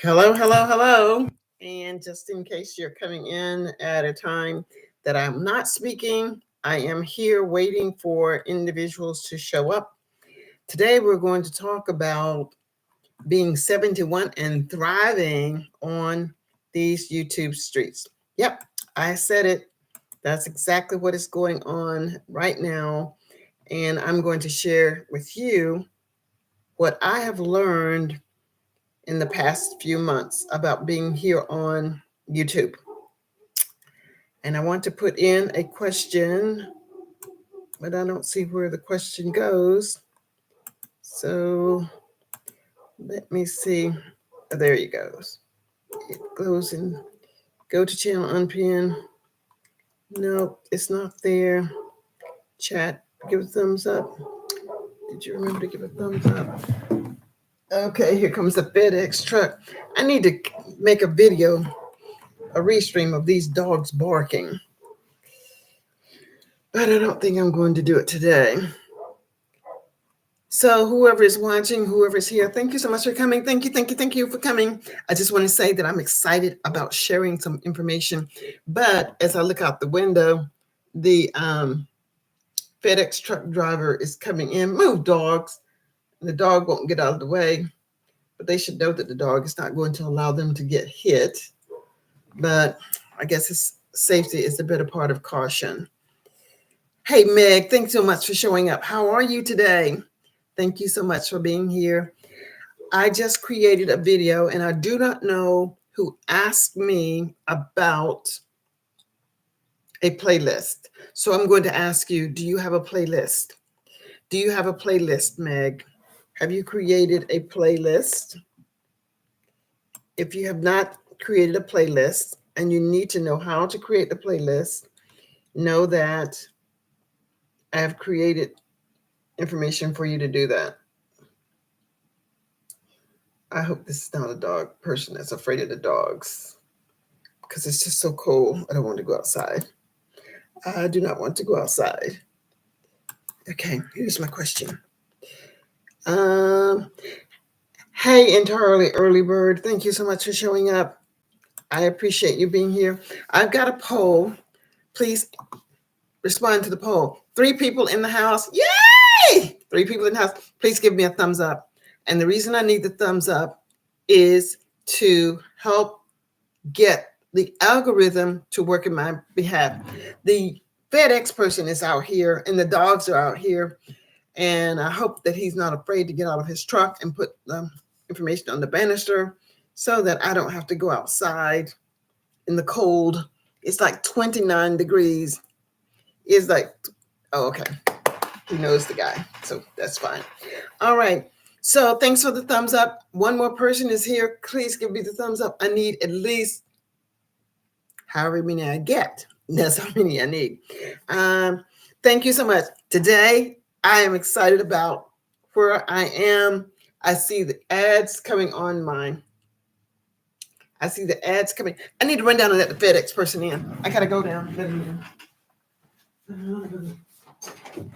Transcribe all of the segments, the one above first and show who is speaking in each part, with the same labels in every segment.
Speaker 1: Hello, hello, hello. And just in case you're coming in at a time that I'm not speaking, I am here waiting for individuals to show up. Today, we're going to talk about being 71 and thriving on these YouTube streets. Yep, I said it. That's exactly what is going on right now. And I'm going to share with you what I have learned in the past few months about being here on YouTube. And I want to put in a question, but I don't see where the question goes. So let me see. Oh, there it goes. It goes in, go to channel unpin. Nope, it's not there. Chat, give a thumbs up. Did you remember to give a thumbs up? Okay, here comes the FedEx truck. I need to make a video, a restream of these dogs barking, but I don't think I'm going to do it today. So whoever is watching, whoever's here, thank you so much for coming. Thank you for coming. I just want to say that I'm excited about sharing some information. But as I look out the window, the FedEx truck driver is coming in. Move, dogs. The dog won't get out of the way, but they should know that the dog is not going to allow them to get hit. But I guess safety is the better part of caution. Hey, Meg, thanks so much for showing up. How are you today? Thank you so much for being here. I just created a video and I do not know who asked me about a playlist. So I'm going to ask you, do you have a playlist? Do you have a playlist, Meg? Have you created a playlist? If you have not created a playlist and you need to know how to create the playlist, know that I have created information for you to do that. I hope this is not a dog person that's afraid of the dogs because it's just so cold. I don't want to go outside. I do not want to go outside. Okay, here's my question. Hey, entirely early bird. Thank you so much for showing up. I appreciate you being here. I've got a poll. Please respond to the poll. 3 people in the house. Yay! 3 people in the house. Please give me a thumbs up. And the reason I need the thumbs up is to help get the algorithm to work in my behalf. The FedEx person is out here and the dogs are out here. And I hope that he's not afraid to get out of his truck and put the information on the banister so that I don't have to go outside in the cold. It's like 29 degrees. It's like, oh, okay. He knows the guy, so that's fine. All right. So thanks for the thumbs up. One more person is here. Please give me the thumbs up. I need at least however many I get. That's how many I need. Thank you so much. Today, I am excited about where I am. I see the ads coming on mine. I see the ads coming. I need to run down and let the FedEx person in. I got to go down. Let him in.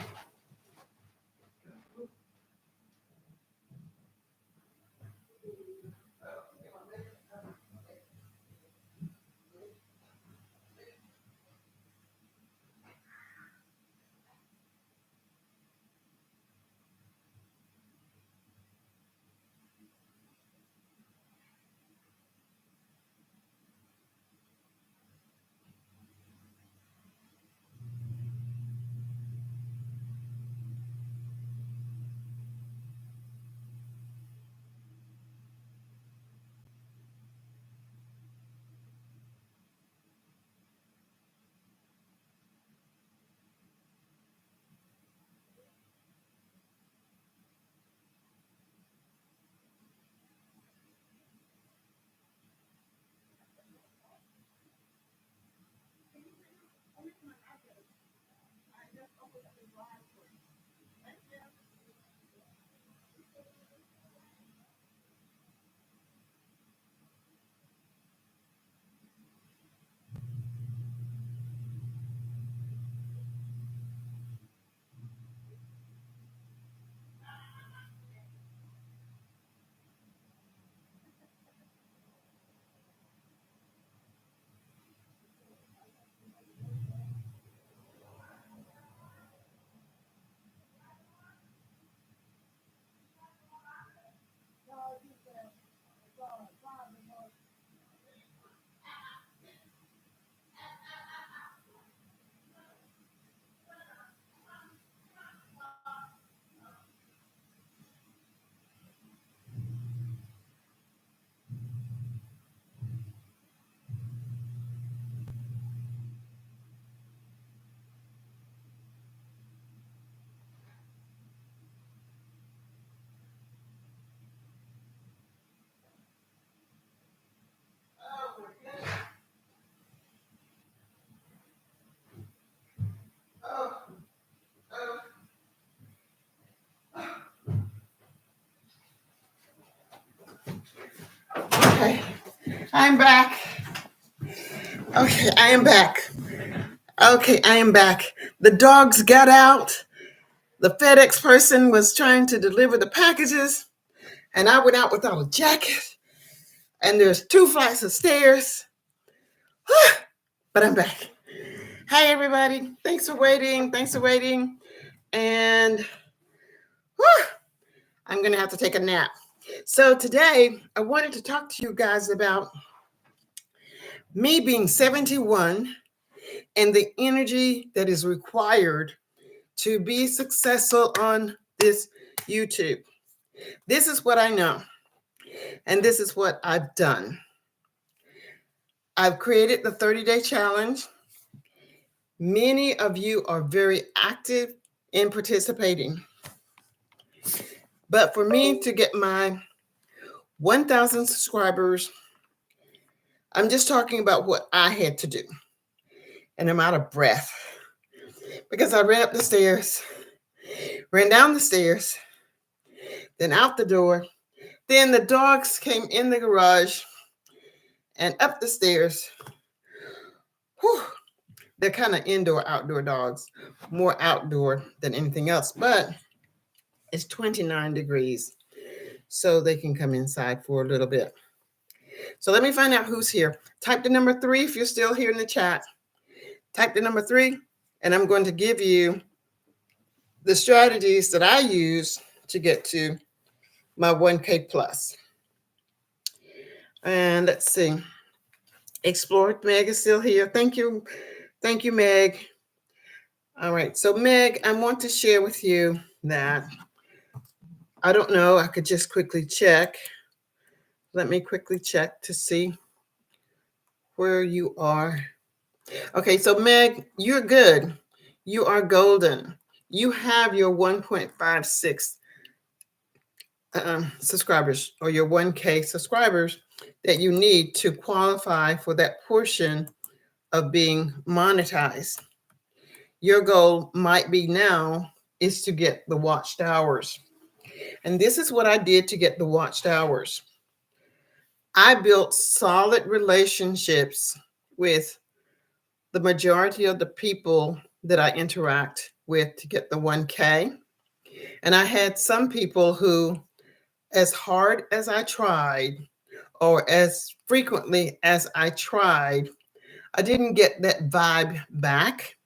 Speaker 1: I'm back. Okay, I am back. Okay, I am back. The dogs got out. The FedEx person was trying to deliver the packages, and I went out without a jacket. And there's 2 flights of stairs. But I'm back. Hi, everybody. Thanks for waiting. Thanks for waiting. And I'm going to have to take a nap. So today, I wanted to talk to you guys about me being 71 and the energy that is required to be successful on this YouTube. This is what I know, and this is what I've done. I've created the 30-day challenge. Many of you are very active in participating. But for me to get my 1,000 subscribers, I'm just talking about what I had to do. And I'm out of breath because I ran up the stairs, ran down the stairs, then out the door. Then the dogs came in the garage and up the stairs. Whew. They're kind of indoor, outdoor dogs, more outdoor than anything else, but it's 29 degrees, so they can come inside for a little bit. So let me find out who's here. Type the number 3 if you're still here in the chat. Type the number 3, and I'm going to give you the strategies that I use to get to my 1K plus. And let's see. Explore, Meg is still here. Thank you. Thank you, Meg. All right. So, Meg, I want to share with you that I don't know. I could just quickly check. Let me quickly check to see where you are. Okay. So, Meg, you're good. You are golden. You have your 1.56 subscribers or your 1K subscribers that you need to qualify for that portion of being monetized. Your goal might be now is to get the watched hours. And this is what I did to get the watched hours. I built solid relationships with the majority of the people that I interact with to get the 1K. And I had some people who, as hard as I tried, or as frequently as I tried, I didn't get that vibe back.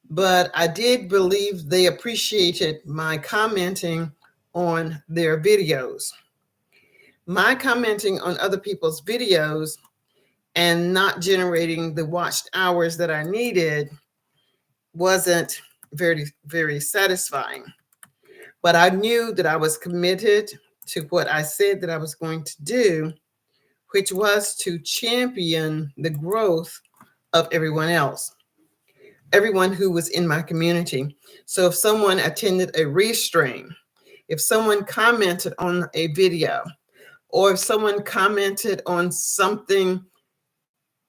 Speaker 1: But I did believe they appreciated my commenting on their videos. My commenting on other people's videos and not generating the watched hours that I needed wasn't very, very satisfying. But I knew that I was committed to what I said that I was going to do, which was to champion the growth of everyone else, everyone who was in my community. So if someone attended a restream, if someone commented on a video, or if someone commented on something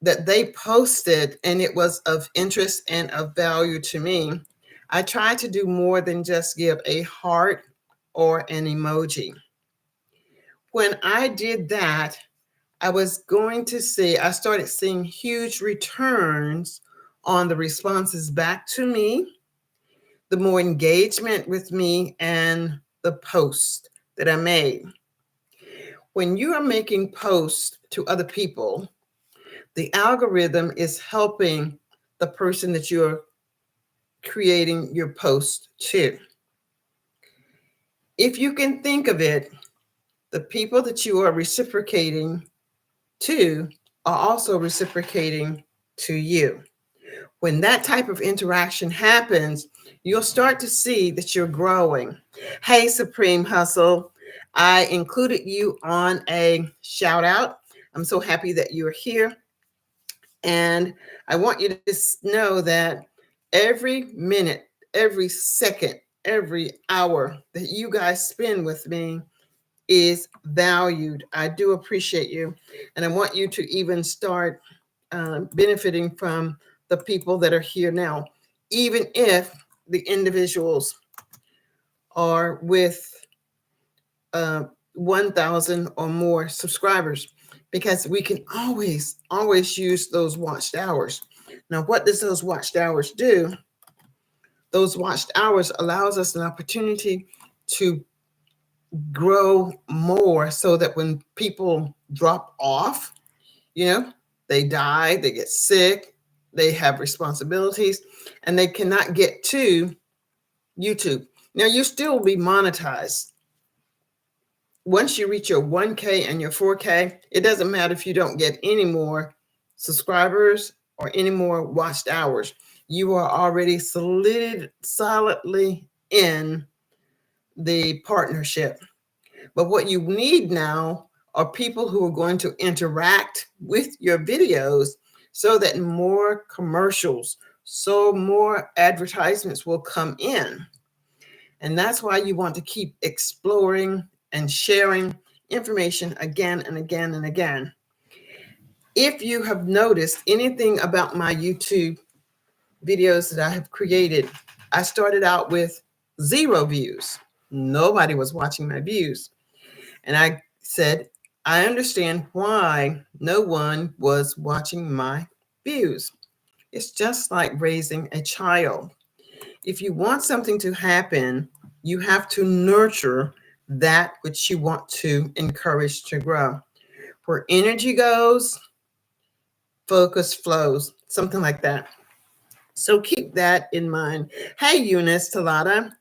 Speaker 1: that they posted and it was of interest and of value to me, I tried to do more than just give a heart or an emoji. When I did that, I started seeing huge returns on the responses back to me, the more engagement with me, and the post that I made. When you are making posts to other people, the algorithm is helping the person that you're creating your post to. If you can think of it, the people that you are reciprocating to are also reciprocating to you. When that type of interaction happens, you'll start to see that you're growing. Hey, Supreme Hustle, I included you on a shout out. I'm so happy that you're here. And I want you to know that every minute, every second, every hour that you guys spend with me is valued. I do appreciate you. And I want you to even start benefiting from the people that are here now, even if the individuals are with 1,000 or more subscribers. because we can always use those watched hours. Now, what does those watched hours do? Those watched hours allows us an opportunity to grow more so that when people drop off, you know, they die, they get sick, they have responsibilities, and they cannot get to YouTube. Now, you still be monetized. Once you reach your 1K and your 4K, it doesn't matter if you don't get any more subscribers or any more watched hours. You are already solidly in the partnership. But what you need now are people who are going to interact with your videos so that more commercials, so more advertisements will come in. And that's why you want to keep exploring and sharing information again and again and again. If you have noticed anything about my YouTube videos that I have created, I started out with 0 views. Nobody was watching my views. And I said, I understand why no one was watching my views. It's just like raising a child. If you want something to happen, you have to nurture that which you want to encourage to grow. Where energy goes, focus flows, something like that. So keep that in mind. Hey, Eunice Talata,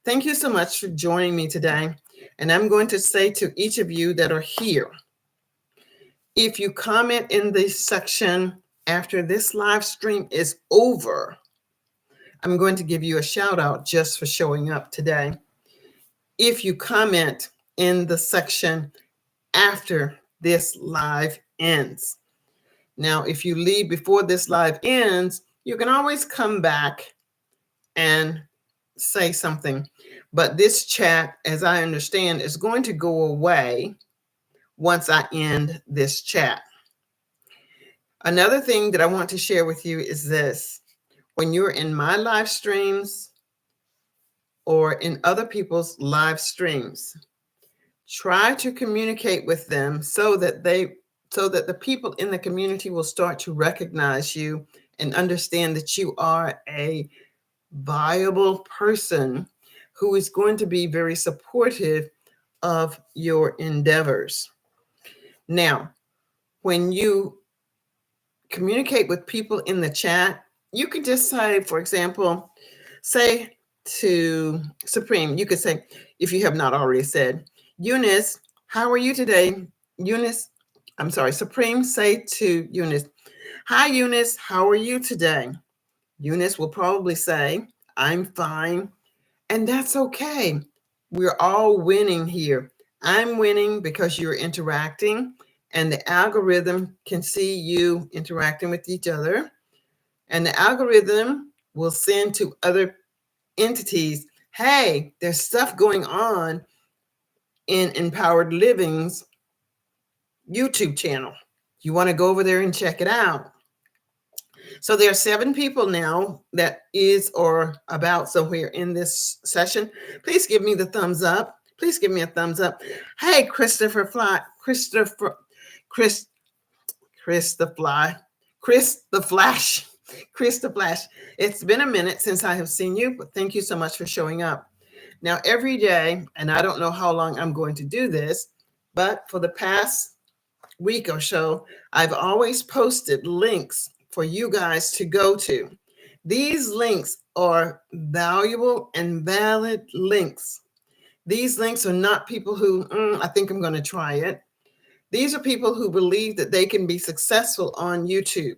Speaker 1: thank you so much for joining me today. And I'm going to say to each of you that are here, if you comment in the section after this live stream is over, I'm going to give you a shout out just for showing up today. If you comment in the section after this live ends. Now, if you leave before this live ends, you can always come back and say something. But this chat, as I understand, is going to go away once I end this chat. Another thing that I want to share with you is this. When you're in my live streams or in other people's live streams, try to communicate with them so that the people in the community will start to recognize you and understand that you are a viable person who is going to be very supportive of your endeavors. Now, when you communicate with people in the chat, you can just say, for example, say to Supreme, you could say, if you have not already said, Eunice, how are you today? Eunice, I'm sorry, Supreme, say to Eunice, hi, Eunice, how are you today? Eunice will probably say, I'm fine. And that's okay. We're all winning here. I'm winning because you're interacting, and the algorithm can see you interacting with each other. And the algorithm will send to other entities, hey, there's stuff going on in Empowered Living's YouTube channel. You want to go over there and check it out. So there are 7 people now that is or about somewhere in this session. Please give me the thumbs up. Please give me a thumbs up. Hey, Chris the Flash. It's been a minute since I have seen you, but thank you so much for showing up. Now, every day, and I don't know how long I'm going to do this, but for the past week or so, I've always posted links for you guys to go to. These links are valuable and valid links. These links are not people who, I think I'm going to try it. These are people who believe that they can be successful on YouTube.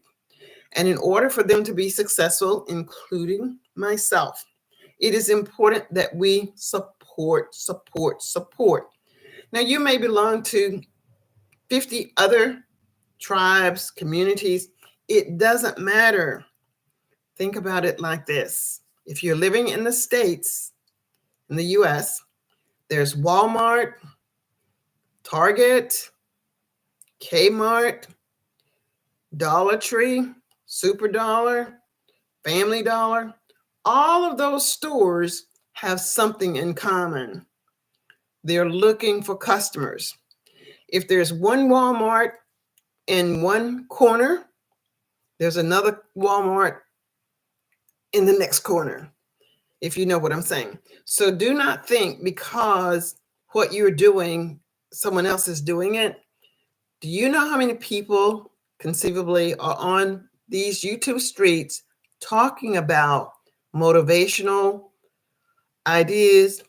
Speaker 1: And in order for them to be successful, including myself, it is important that we support. Now, you may belong to 50 other tribes, communities. It doesn't matter. Think about it like this. If you're living in the States, in the US, there's Walmart, Target, Kmart, Dollar Tree, Super Dollar, Family Dollar. All of those stores have something in common. They're looking for customers. If there's one Walmart in one corner, there's another Walmart in the next corner, if you know what I'm saying. So do not think because what you're doing, someone else is doing it. Do you know how many people conceivably are on these YouTube streets talking about motivational ideas,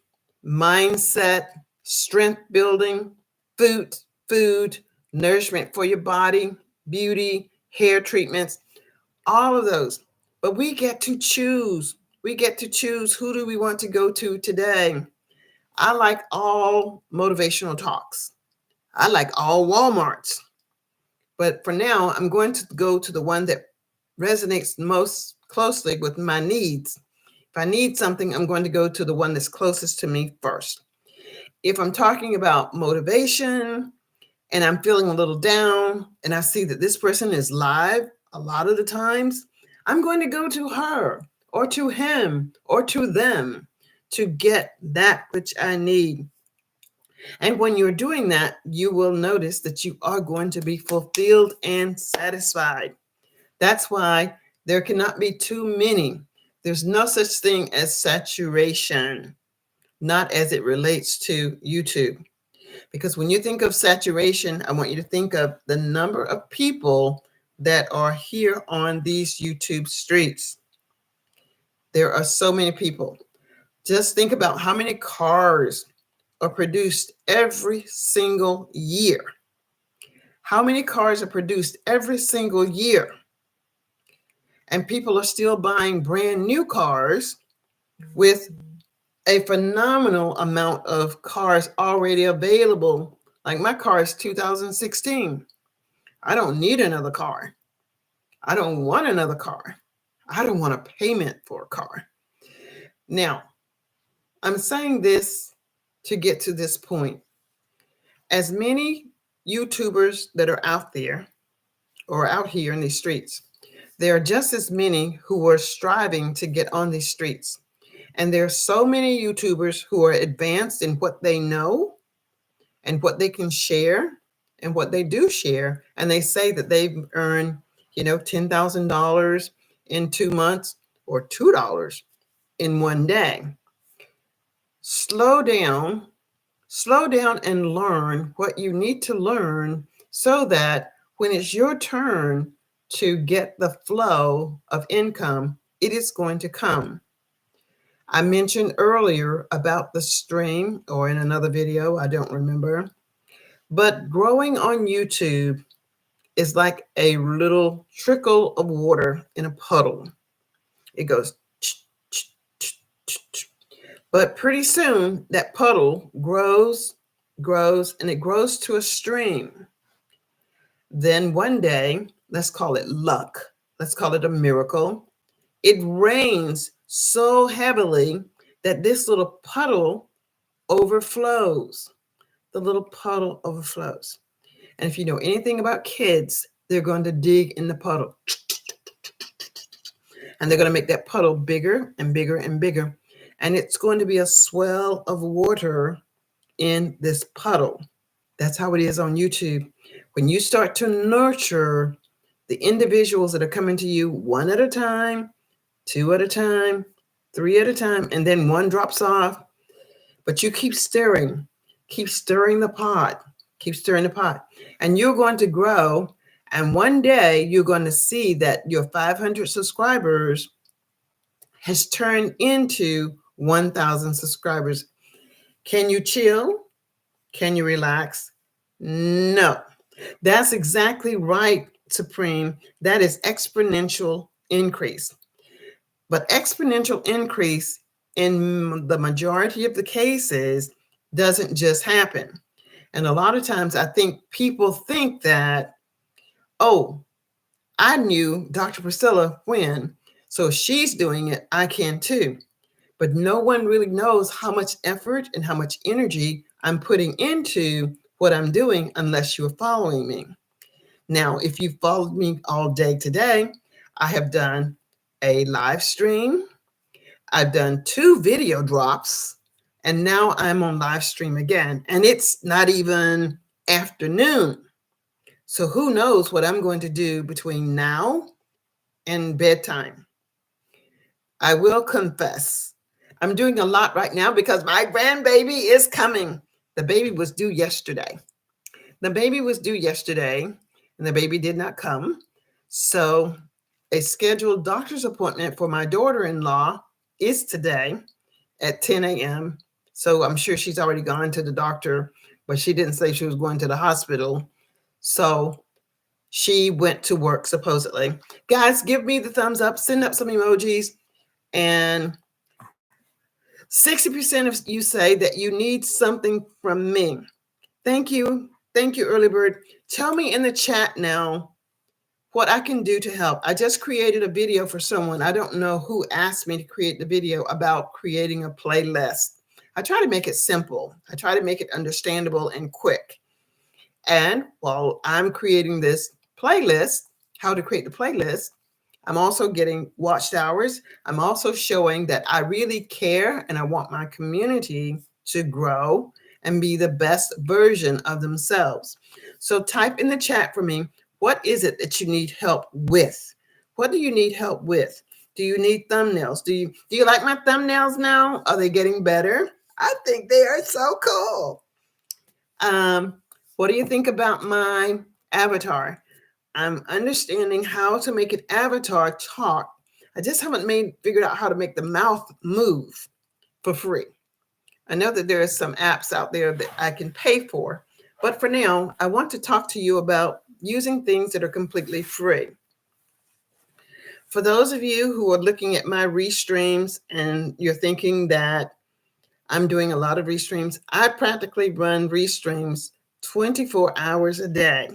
Speaker 1: mindset, strength building, food, food, nourishment for your body, beauty, hair treatments, all of those. But we get to choose. We get to choose who do we want to go to today. I like all motivational talks. I like all Walmarts. But for now, I'm going to go to the one that resonates most closely with my needs. If I need something, I'm going to go to the one that's closest to me first. If I'm talking about motivation and I'm feeling a little down and I see that this person is live a lot of the times, I'm going to go to her or to him or to them to get that which I need. And when you're doing that, you will notice that you are going to be fulfilled and satisfied. That's why there cannot be too many. There's no such thing as saturation, not as it relates to YouTube. Because when you think of saturation, I want you to think of the number of people that are here on these YouTube streets. There are so many people. Just think about how many cars are produced every single year. How many cars are produced every single year? And people are still buying brand new cars with a phenomenal amount of cars already available. Like my car is 2016. I don't need another car. I don't want another car. I don't want a payment for a car. Now, I'm saying this to get to this point. As many YouTubers that are out there or out here in these streets, there are just as many who are striving to get on these streets. And there are so many YouTubers who are advanced in what they know and what they can share and what they do share. And they say that they've earned, $10,000 in 2 months or $2 in one day. Slow down and learn what you need to learn so that when it's your turn to get the flow of income, it is going to come. I mentioned earlier about the stream, or in another video, I don't remember, but growing on YouTube is like a little trickle of water in a puddle. It goes, but pretty soon that puddle grows, and it grows to a stream. Then one day, let's call it luck, let's call it a miracle, it rains so heavily that this little puddle overflows. The little puddle overflows. And if you know anything about kids, they're going to dig in the puddle. And they're going to make that puddle bigger and bigger and bigger. And it's going to be a swell of water in this puddle. That's how it is on YouTube. When you start to nurture the individuals that are coming to you one at a time, two at a time, three at a time, and then one drops off, but you keep stirring the pot, and you're going to grow. And one day you're going to see that your 500 subscribers has turned into 1,000 subscribers. Can you chill? Can you relax? No. That's exactly right, Supreme. That is exponential increase. But exponential increase in the majority of the cases doesn't just happen. And a lot of times I think people think that, oh, I knew Dr. Priscilla when, so she's doing it, I can too. But no one really knows how much effort and how much energy I'm putting into what I'm doing unless you're following me. Now, if you followed me all day today, I have done a live stream. I've done 2 video drops, and now I'm on live stream again. And it's not even afternoon. So who knows what I'm going to do between now and bedtime. I will confess, I'm doing a lot right now because my grandbaby is coming. The baby was due yesterday. The baby was due yesterday, and the baby did not come. So a scheduled doctor's appointment for my daughter-in-law is today at 10 a.m. So I'm sure she's already gone to the doctor, but she didn't say she was going to the hospital. So she went to work supposedly. Guys, give me the thumbs up, send up some emojis, and 60% of you say that you need something from me. Thank you. Thank you, Early Bird. Tell me in the chat now what I can do to help. I just created a video for someone. I don't know who asked me to create the video about creating a playlist. I try to make it simple. I try to make it understandable and quick. And while I'm creating this playlist, how to create the playlist, I'm also getting watched hours. I'm also showing that I really care and I want my community to grow and be the best version of themselves. So type in the chat for me, what is it that you need help with? What do you need help with? Do you need thumbnails? Do you like my thumbnails now? Are they getting better? I think they are so cool. What do you think about my avatar? I'm understanding how to make an avatar talk. I just haven't figured out how to make the mouth move for free. I know that there are some apps out there that I can pay for, but for now, I want to talk to you about using things that are completely free. For those of you who are looking at my restreams and you're thinking that I'm doing a lot of restreams, I practically run restreams 24 hours a day.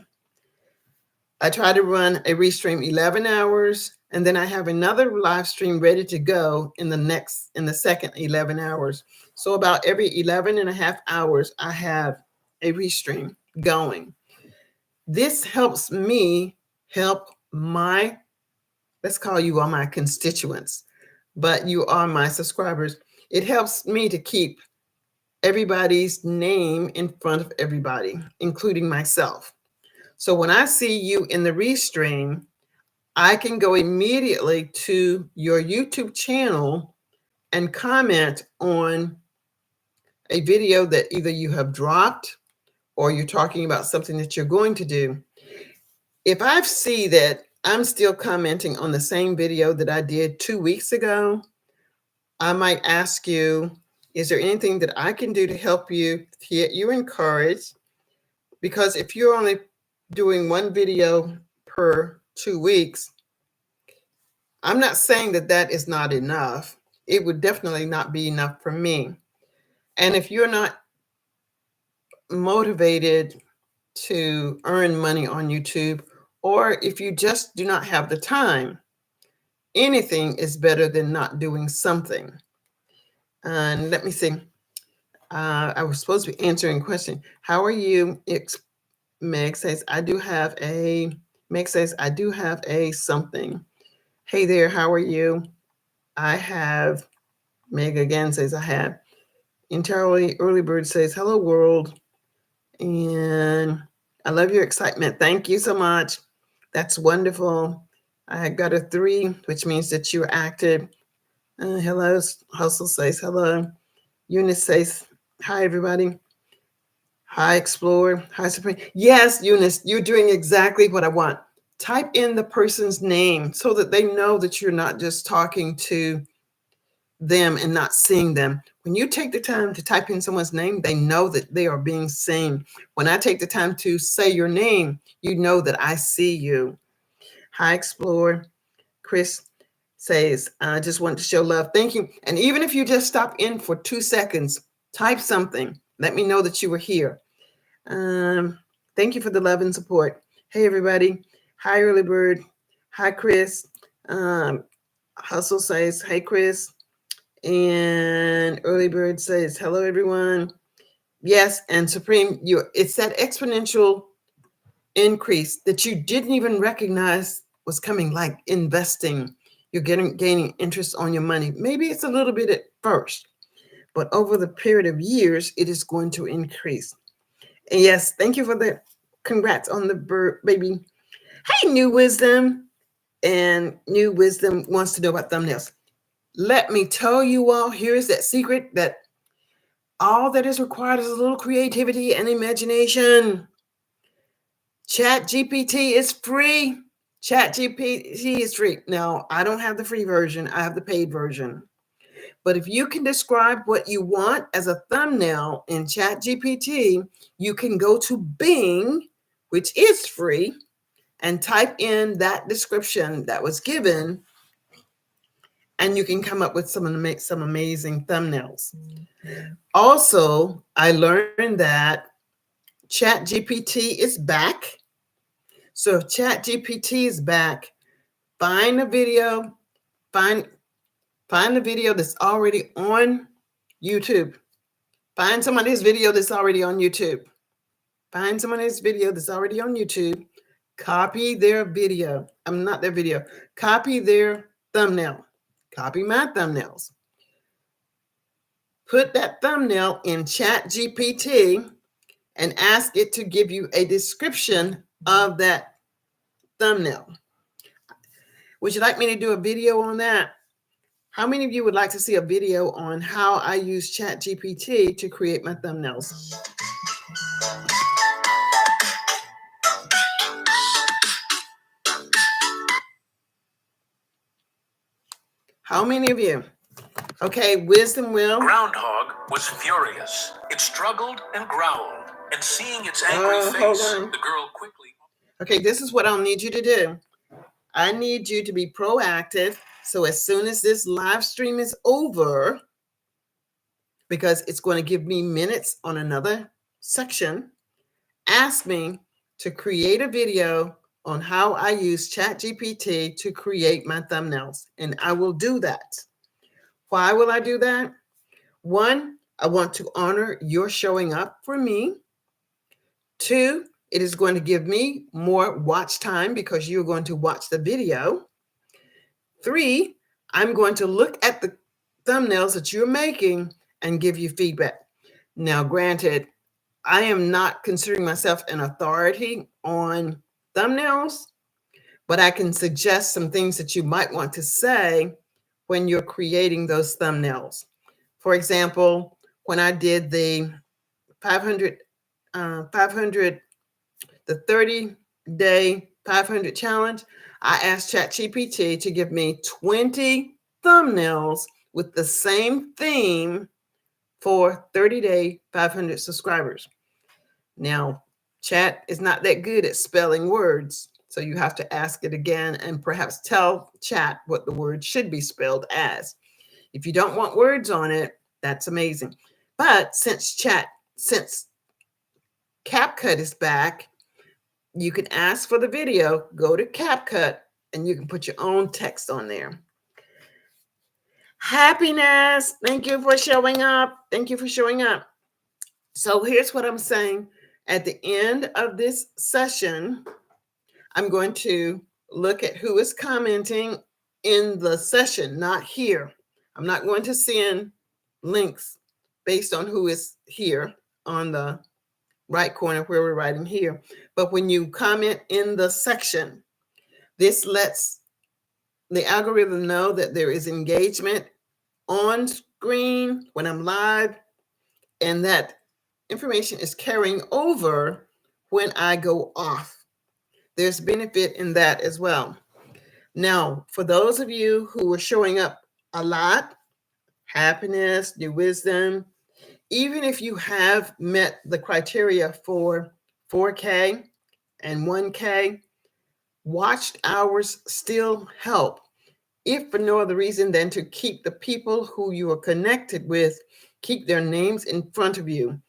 Speaker 1: I try to run a restream 11 hours, and then I have another live stream ready to go in the second 11 hours. So about every 11 and a half hours, I have a restream going. This helps me help my, let's call you all my constituents, but you are my subscribers. It helps me to keep everybody's name in front of everybody, including myself. So when I see you in the restream, I can go immediately to your YouTube channel and comment on a video that either you have dropped or you're talking about something that you're going to do. If I see that I'm still commenting on the same video that I did 2 weeks ago, I might ask you, is there anything that I can do to help you get you encouraged? Because if you're only doing one video per 2 weeks, I'm not saying that that is not enough. It would definitely not be enough for me. And if you're not motivated to earn money on YouTube, or if you just do not have the time, anything is better than not doing something. And let me see. I was supposed to be answering a question. How are you? Meg says, Meg says, I do have a something. Hey there, how are you? I have, Meg again says, I have. Entirely Early Bird says, hello world. And I love your excitement. Thank you so much. That's wonderful. I got a 3, which means that you're active. Hello, Hustle says hello. Eunice says, hi everybody. Hi Explorer. Hi Supreme. Yes, Eunice, you're doing exactly what I want. Type in the person's name so that they know that you're not just talking to them and not seeing them. When you take the time to type in someone's name, they know that they are being seen. When I take the time to say your name, you know that I see you. Hi, Explorer. Chris says, I just want to show love. Thank you. And even if you just stop in for 2 seconds, type something. Let me know that you were here. Thank you for the love and support. Hey, everybody. Hi, Early Bird. Hi, Chris. Hustle says, hey, Chris. And Early Bird says, hello, everyone. Yes, and Supreme, it's that exponential increase that you didn't even recognize was coming, like investing. You're gaining interest on your money. Maybe it's a little bit at first, but over the period of years, it is going to increase. And yes, thank you for that. Congrats on the baby. Hey, New Wisdom. And New Wisdom wants to know about thumbnails. Let me tell you all, here's that secret that all that is required is a little creativity and imagination. Chat GPT is free. Chat GPT is free. Now, I don't have the free version, I have the paid version. But if you can describe what you want as a thumbnail in Chat GPT, you can go to Bing, which is free, and type in that description that was given, and you can come up with some amazing thumbnails. Also, I learned that Chat GPT is back. So if Chat GPT is back, find a video, find a video that's already on YouTube. Find somebody's video that's already on YouTube. Find somebody's video that's already on YouTube. Copy their video. Not their video. Copy their thumbnail. Copy my thumbnails. Put that thumbnail in Chat GPT and ask it to give you a description of that thumbnail. Would you like me to do a video on that? How many of you would like to see a video on how I use Chat GPT to create my thumbnails? How many of you? Okay, Wisdom will.
Speaker 2: Groundhog was furious. It struggled and growled, and seeing its angry face, the girl quickly...
Speaker 1: Okay, this is what I'll need you to do. I need you to be proactive. So as soon as this live stream is over, because it's going to give me minutes on another section, ask me to create a video on how I use ChatGPT to create my thumbnails. And I will do that. Why will I do that? One, I want to honor your showing up for me. Two, it is going to give me more watch time because you're going to watch the video. Three, I'm going to look at the thumbnails that you're making and give you feedback. Now, granted, I am not considering myself an authority on thumbnails, but I can suggest some things that you might want to say when you're creating those thumbnails. For example, when I did the 30-day 500 challenge, I asked ChatGPT to give me 20 thumbnails with the same theme for 30-day 500 subscribers. Now, Chat is not that good at spelling words, so you have to ask it again and perhaps tell Chat what the word should be spelled as. If you don't want words on it, that's amazing. But since CapCut is back, you can ask for the video, go to CapCut, and you can put your own text on there. Happiness, thank you for showing up. Thank you for showing up. So here's what I'm saying. At the end of this session, I'm going to look at who is commenting in the session, not here. I'm not going to send links based on who is here on the right corner where we're writing here. But when you comment in the section, this lets the algorithm know that there is engagement on screen when I'm live, and that information is carrying over when I go off. There's benefit in that as well. Now, for those of you who are showing up a lot, happiness, new wisdom, even if you have met the criteria for 4K and 1K, watched hours still help, if for no other reason than to keep the people who you are connected with, keep their names in front of you.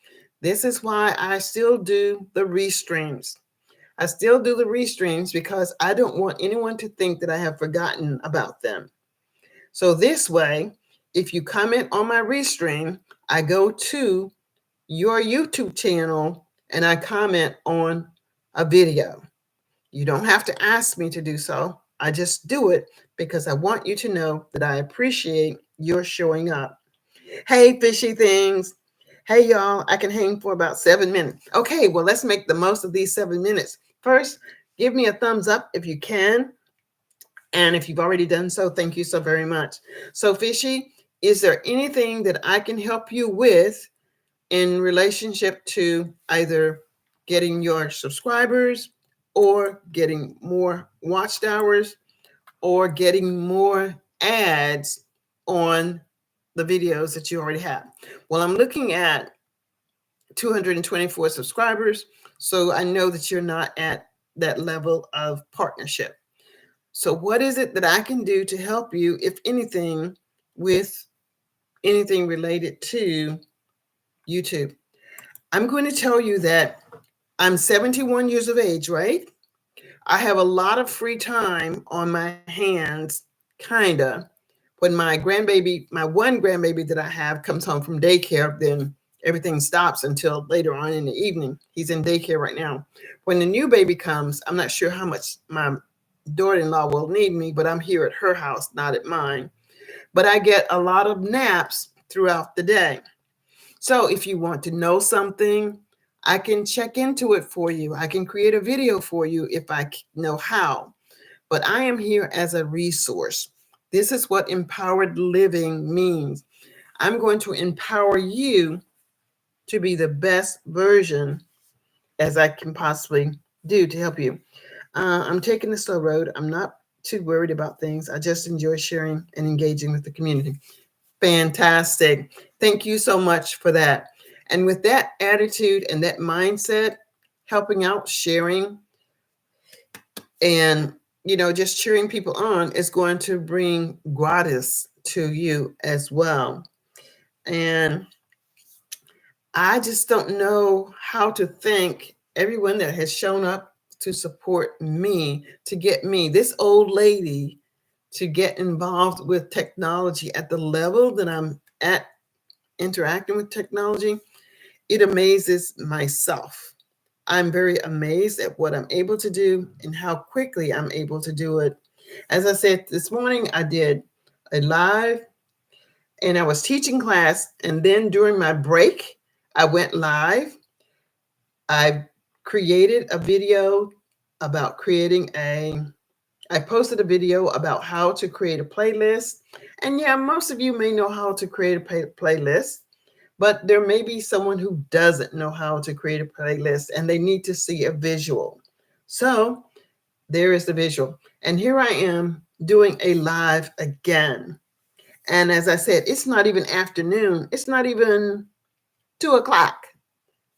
Speaker 1: This is why I still do the restreams. I still do the restreams because I don't want anyone to think that I have forgotten about them. So this way, if you comment on my restream, I go to your YouTube channel and I comment on a video. You don't have to ask me to do so. I just do it because I want you to know that I appreciate your showing up. Hey, fishy things. Hey, y'all, I can hang for about 7 minutes. Okay, well, let's make the most of these 7 minutes. First, give me a thumbs up if you can. And if you've already done so, thank you so very much. So, Fishy, is there anything that I can help you with in relationship to either getting your subscribers or getting more watched hours or getting more ads on the videos that you already have? Well, I'm looking at 224 subscribers, so I know that you're not at that level of partnership. So, what is it that I can do to help you, if anything, with anything related to YouTube? I'm going to tell you that I'm 71 years of age, right? I have a lot of free time on my hands, kinda. When my one grandbaby that I have comes home from daycare, then everything stops until later on in the evening. He's in daycare right now. When the new baby comes, I'm not sure how much my daughter-in-law will need me, but I'm here at her house, not at mine. But I get a lot of naps throughout the day. So if you want to know something, I can check into it for you. I can create a video for you if I know how. But I am here as a resource. This is what empowered living means. I'm going to empower you to be the best version as I can possibly do to help you. I'm taking the slow road. I'm not too worried about things. I just enjoy sharing and engaging with the community. Fantastic. Thank you so much for that. And with that attitude and that mindset, helping out, sharing, and just cheering people on is going to bring gratis to you as well. And I just don't know how to thank everyone that has shown up to support me, to get me, this old lady, to get involved with technology at the level that I'm at, interacting with technology. It amazes myself. I'm very amazed at what I'm able to do and how quickly I'm able to do it. As I said this morning, I did a live and I was teaching class. And then during my break, I went live. I created a video about I posted a video about how to create a playlist. And yeah, most of you may know how to create a playlist, but there may be someone who doesn't know how to create a playlist and they need to see a visual. So there is the visual. And here I am doing a live again. And as I said, it's not even afternoon. It's not even 2 o'clock.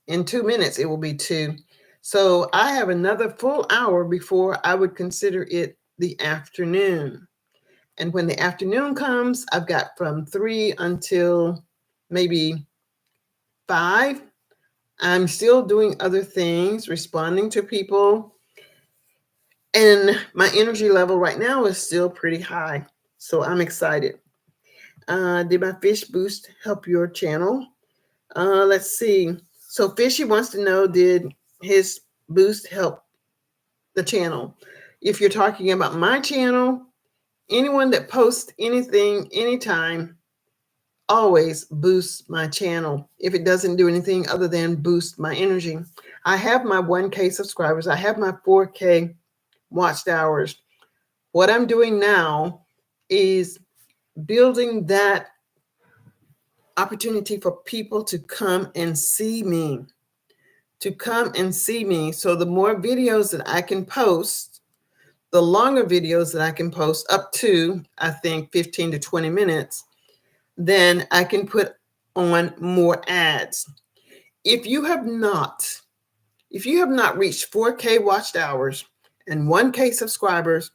Speaker 1: In 2 minutes, it will be 2. So I have another full hour before I would consider it the afternoon. And when the afternoon comes, I've got from 3 until maybe 5. I'm still doing other things, responding to people. And my energy level right now is still pretty high. So I'm excited. Did my fish boost help your channel? Let's see. So Fishy wants to know, did his boost help the channel? If you're talking about my channel, anyone that posts anything, anytime, always boosts my channel if it doesn't do anything other than boost my energy. I have my 1K subscribers. I have my 4K watched hours. What I'm doing now is building that opportunity for people to come and see me, So the more videos that I can post, the longer videos that I can post, up to, I think, 15 to 20 minutes, then I can put on more ads. If you have not reached 4K watched hours and 1K subscribers,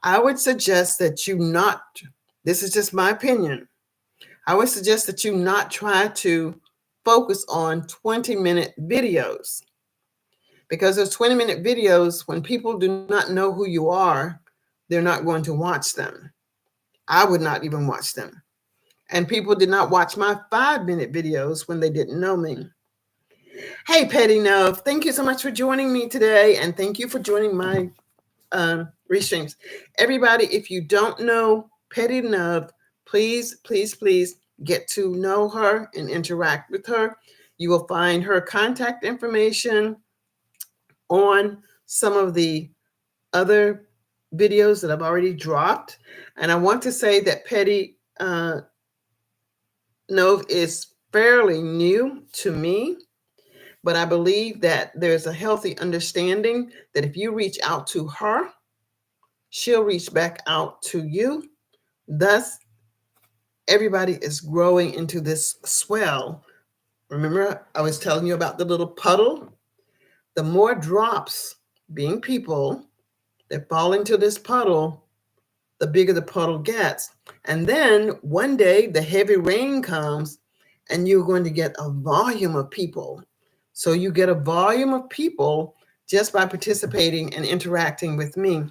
Speaker 1: I would suggest that you not, this is just my opinion, I would suggest that you not try to focus on 20-minute videos, because those 20-minute videos, when people do not know who you are, they're not going to watch them. I would not even watch them. And people did not watch my 5-minute videos when they didn't know me. Hey, Petty Nove, thank you so much for joining me today. And thank you for joining my restreams. Everybody, if you don't know Petty Nove, please, please, please get to know her and interact with her. You will find her contact information on some of the other videos that I've already dropped. And I want to say that Petty Nove is fairly new to me, but I believe that there's a healthy understanding that if you reach out to her, she'll reach back out to you. Thus, everybody is growing into this swell. Remember, I was telling you about the little puddle? The more drops, being people, that fall into this puddle, the bigger the puddle gets. And then one day the heavy rain comes and you're going to get a volume of people. So you get a volume of people just by participating and interacting with me.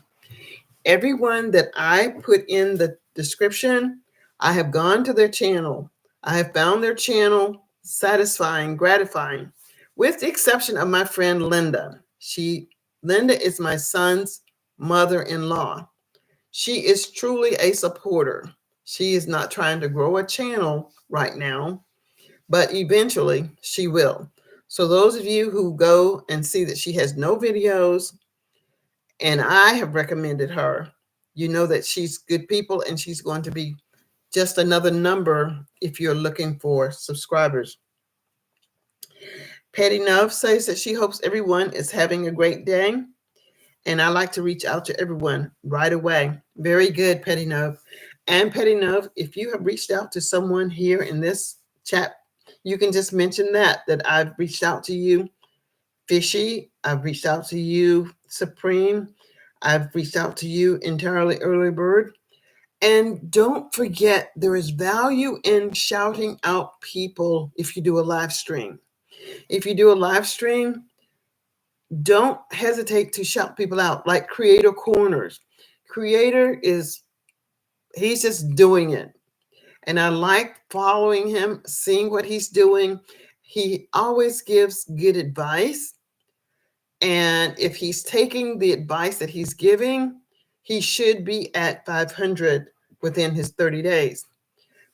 Speaker 1: Everyone that I put in the description, I have gone to their channel. I have found their channel satisfying, gratifying, with the exception of my friend Linda. Linda is my son's mother-in-law. She is truly a supporter. She is not trying to grow a channel right now, but eventually she will. So those of you who go and see that she has no videos and I have recommended her, you know that she's good people and she's going to be just another number if you're looking for subscribers. Patty Nove says that she hopes everyone is having a great day. And I like to reach out to everyone right away. Very good, Petty Nove. And Petty Nove, if you have reached out to someone here in this chat, you can just mention that I've reached out to you. Fishy, I've reached out to you. Supreme, I've reached out to you. Entirely Early Bird. And don't forget, there is value in shouting out people if you do a live stream. If you do a live stream, don't hesitate to shout people out, like Creator Corners. Creator he's just doing it. And I like following him, seeing what he's doing. He always gives good advice. And if he's taking the advice that he's giving, he should be at 500 within his 30 days.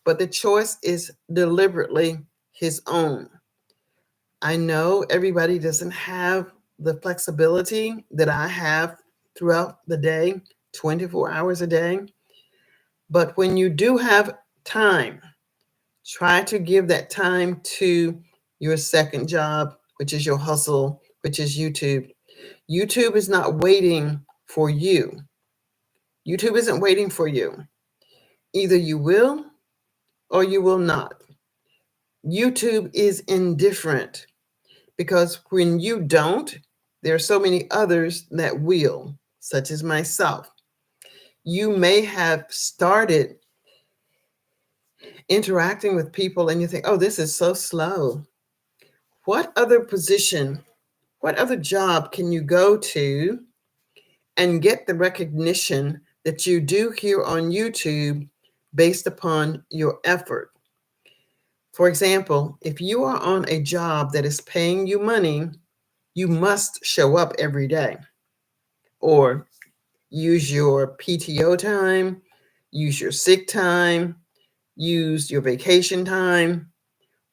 Speaker 1: But the choice is deliberately his own. I know everybody doesn't have the flexibility that I have throughout the day, 24 hours a day. But when you do have time, try to give that time to your second job, which is your hustle, which is YouTube. YouTube is not waiting for you. YouTube isn't waiting for you. Either you will or you will not. YouTube is indifferent because when you don't, there are so many others that will, such as myself. You may have started interacting with people and you think, oh, this is so slow. What other position, what other job can you go to and get the recognition that you do here on YouTube based upon your effort? For example, if you are on a job that is paying you money, you must show up every day or use your PTO time, use your sick time, use your vacation time,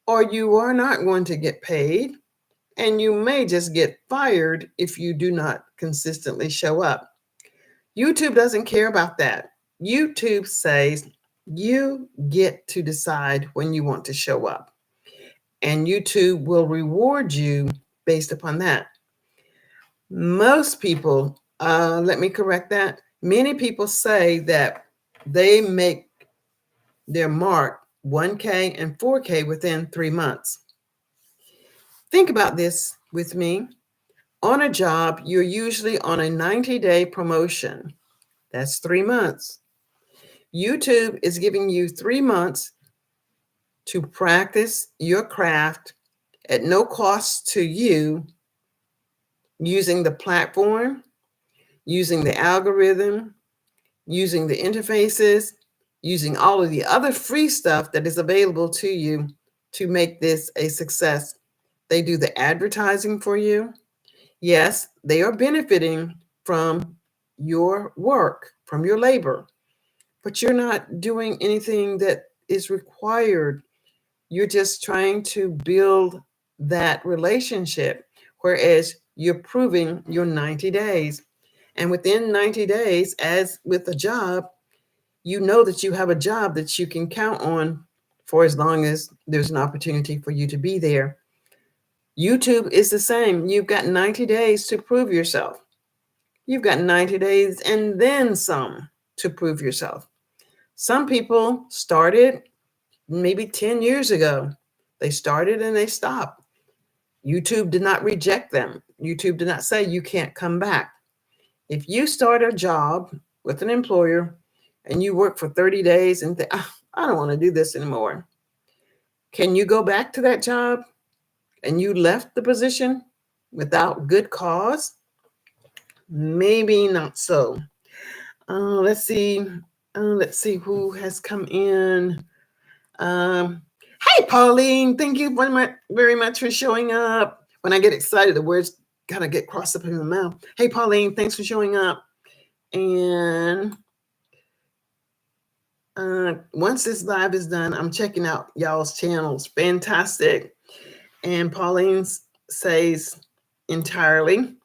Speaker 1: or you are not going to get paid and you may just get fired if you do not consistently show up. YouTube doesn't care about that. YouTube says you get to decide when you want to show up, and YouTube will reward you based upon that. Most people, let me correct that. Many people say that they make their mark 1K and 4K within 3 months. Think about this with me. On a job, you're usually on a 90-day promotion. That's 3 months. YouTube is giving you 3 months to practice your craft at no cost to you, using the platform, using the algorithm, using the interfaces, using all of the other free stuff that is available to you to make this a success. They do the advertising for you. Yes, they are benefiting from your work, from your labor, but you're not doing anything that is required. You're just trying to build that relationship, whereas you're proving your 90 days. And within 90 days, as with a job, you know that you have a job that you can count on for as long as there's an opportunity for you to be there. YouTube is the same. You've got 90 days to prove yourself. You've got 90 days and then some to prove yourself. Some people started maybe 10 years ago. They started and they stopped. YouTube did not reject them. YouTube did not say you can't come back. If you start a job with an employer and you work for 30 days and think, "Ah, I don't want to do this anymore," can you go back to that job and you left the position without good cause? Maybe not so. Let's see. Let's see who has come in. Um, hey, Pauline, thank you very much for showing up. When I get excited, the words kind of get crossed up in my mouth. Hey, Pauline, thanks for showing up. And once this live is done, I'm checking out y'all's channels. Fantastic. And Pauline says entirely.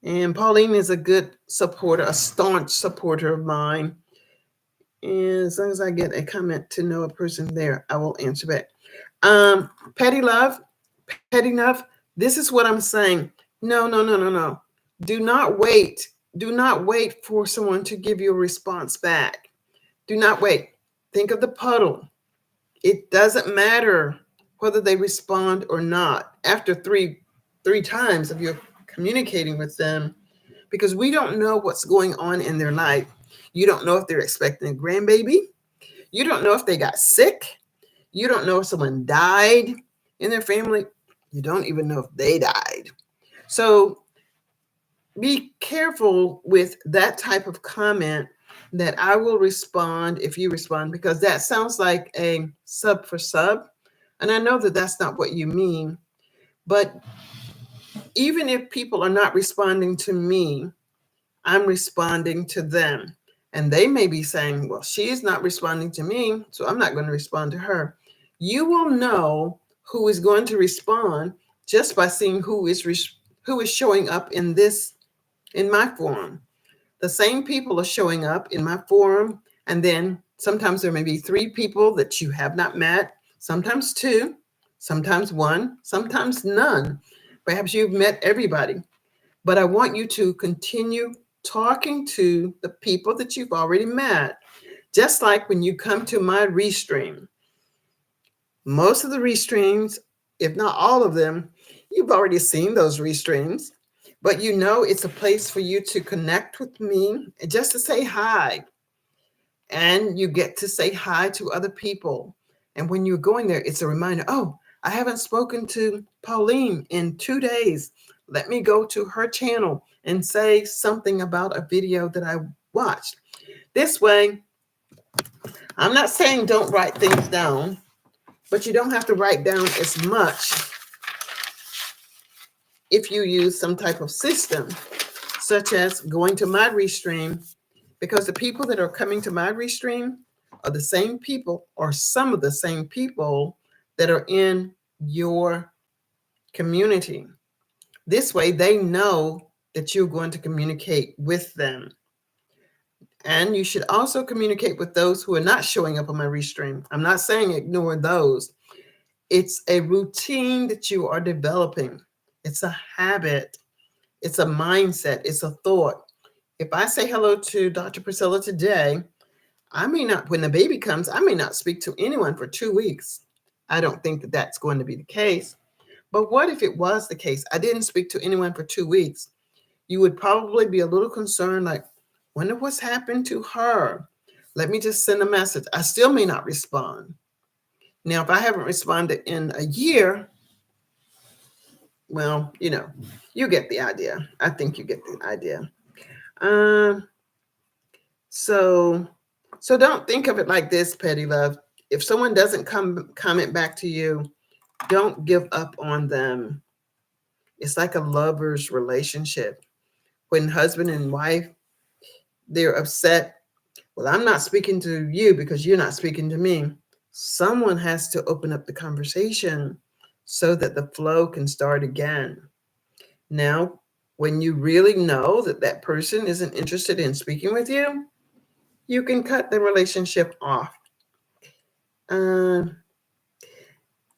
Speaker 1: And Pauline is a good supporter, a staunch supporter of mine. And as long as I get a comment to know a person there, I will answer back. Petty love, this is what I'm saying. No. Do not wait. Do not wait for someone to give you a response back. Do not wait. Think of the puddle. It doesn't matter whether they respond or not after three times of your communicating with them, because we don't know what's going on in their life. You don't know if they're expecting a grandbaby. You don't know if they got sick. You don't know if someone died in their family. You don't even know if they died. So be careful with that type of comment, that I will respond if you respond, because that sounds like a sub for sub. And I know that that's not what you mean. But even if people are not responding to me, I'm responding to them. And they may be saying, well, she is not responding to me, so I'm not going to respond to her. You will know who is going to respond just by seeing who is showing up in my forum. The same people are showing up in my forum, and then sometimes there may be 3 people that you have not met, sometimes 2, sometimes 1, sometimes none. Perhaps you've met everybody. But I want you to continue talking to the people that you've already met. Just like when you come to my restream. Most of the restreams, if not all of them, you've already seen those restreams. But you know it's a place for you to connect with me and just to say hi. And you get to say hi to other people. And when you're going there, it's a reminder, oh, I haven't spoken to Pauline in 2 days. Let me go to her channel and say something about a video that I watched. This way, I'm not saying don't write things down, but you don't have to write down as much if you use some type of system, such as going to my restream, because the people that are coming to my restream are the same people, or some of the same people that are in your community. This way, they know that you're going to communicate with them. And you should also communicate with those who are not showing up on my restream. I'm not saying ignore those. It's a routine that you are developing. It's a habit. It's a mindset. It's a thought. If I say hello to Dr. Priscilla today, I may not, when the baby comes, I may not speak to anyone for 2 weeks. I don't think that that's going to be the case. But what if it was the case? I didn't speak to anyone for 2 weeks. You would probably be a little concerned, like, wonder what's happened to her. Let me just send a message. I still may not respond. Now, if I haven't responded in a year, well, you get the idea. I think you get the idea. So don't think of it like this, Petty Love. If someone doesn't comment back to you, don't give up on them. It's like a lover's relationship. When husband and wife, they're upset. Well, I'm not speaking to you because you're not speaking to me. Someone has to open up the conversation so that the flow can start again. Now, when you really know that that person isn't interested in speaking with you, you can cut the relationship off. Um,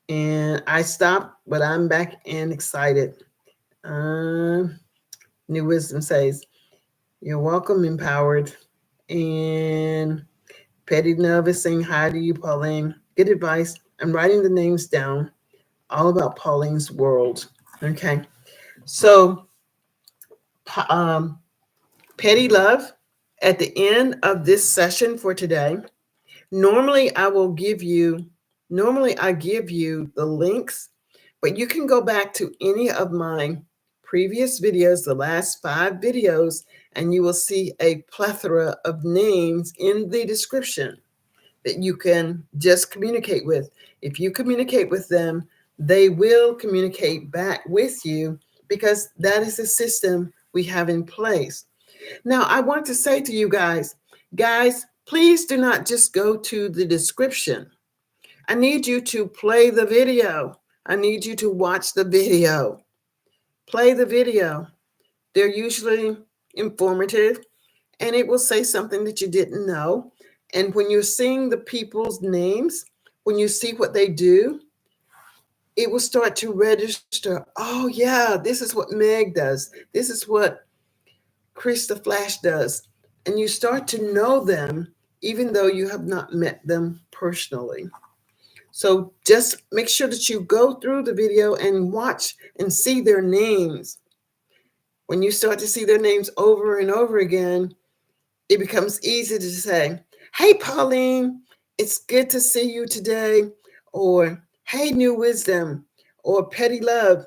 Speaker 1: and I stopped, but I'm back and excited. Um, New Wisdom says, "You're welcome, empowered." And Petty Love is saying hi to you, Pauline. Good advice. I'm writing the names down. All about Pauline's world. Okay. So, um, Petty Love, at the end of this session for today, normally I will give you, normally I give you the links, but you can go back to any of my previous videos, the last 5 videos, and you will see a plethora of names in the description that you can just communicate with. If you communicate with them, they will communicate back with you because that is the system we have in place. Now, I want to say to you guys, please do not just go to the description. I need you to play the video. I need you to watch the video. Play the video. They're usually informative and it will say something that you didn't know. And when you're seeing the people's names, when you see what they do, it will start to register. Oh, yeah, this is what Meg does. This is what Chris the Flash does. And you start to know them even though you have not met them personally. So just make sure that you go through the video and watch and see their names. When you start to see their names over and over again, it becomes easy to say, "Hey, Pauline, it's good to see you today." Or, "Hey, New Wisdom," or "Petty Love."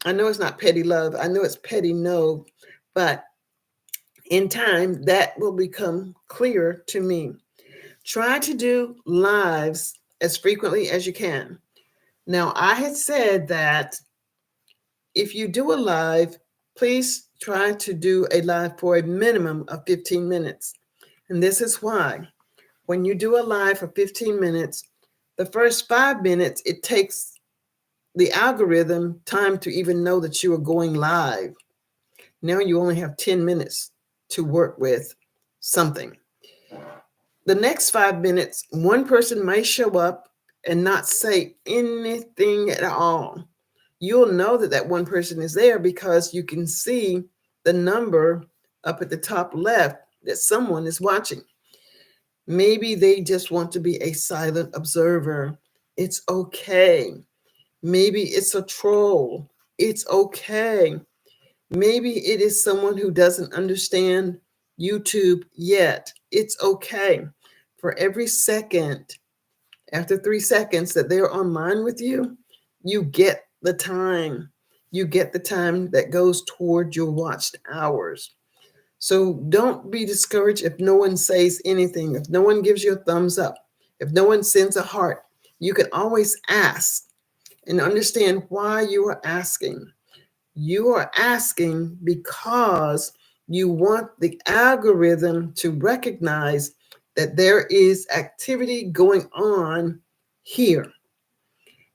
Speaker 1: I know it's not Petty Love. I know it's Petty No, but in time, that will become clear to me. Try to do lives as frequently as you can. Now, I had said that if you do a live, please try to do a live for a minimum of 15 minutes. And this is why. When you do a live for 15 minutes, the first 5 minutes, it takes the algorithm time to even know that you are going live. Now you only have 10 minutes to work with something. The next 5 minutes, one person may show up and not say anything at all. You'll know that that one person is there because you can see the number up at the top left that someone is watching. Maybe they just want to be a silent observer. It's okay. Maybe it's a troll. It's okay. Maybe it is someone who doesn't understand YouTube yet. It's okay. For every second, after 3 seconds that they're online with you, you get the time. You get the time that goes toward your watched hours. So don't be discouraged if no one says anything, if no one gives you a thumbs up, if no one sends a heart. You can always ask and understand why you are asking. You are asking because you want the algorithm to recognize that there is activity going on here.